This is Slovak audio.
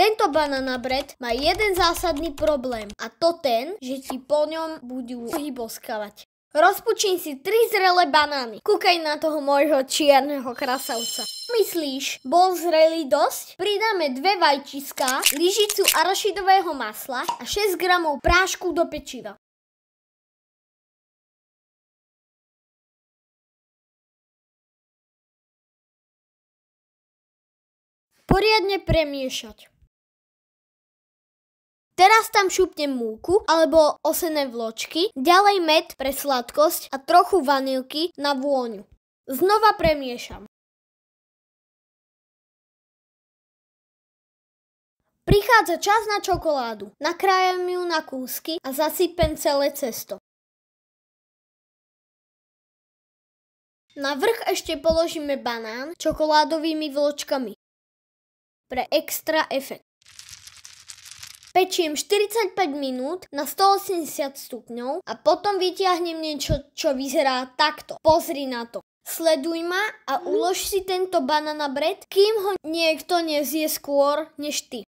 Tento banana bread má jeden zásadný problém a to ten, že si po ňom budú nohy boskavať. Rozpučím si 3 zrelé banány. Kúkaj na toho môjho čierneho krasavca. Myslíš, bol zrelý dosť? Pridáme 2 vajčiská, lyžicu arašidového masla a 6 gramov prášku do pečiva. Poriadne premiešať. Teraz tam šupnem múku alebo osené vločky, ďalej med pre sladkosť a trochu vanilky na vôňu. Znova premiešam. Prichádza čas na čokoládu. Nakrájam ju na kúsky a zasypem celé cesto. Na vrch ešte položíme banán čokoládovými vločkami pre extra efekt. Pečiem 45 minút na 180 stupňov a potom vytiahnem niečo, čo vyzerá takto. Pozri na to. Sleduj ma a ulož si tento banana bread, kým ho niekto nezje skôr než ty.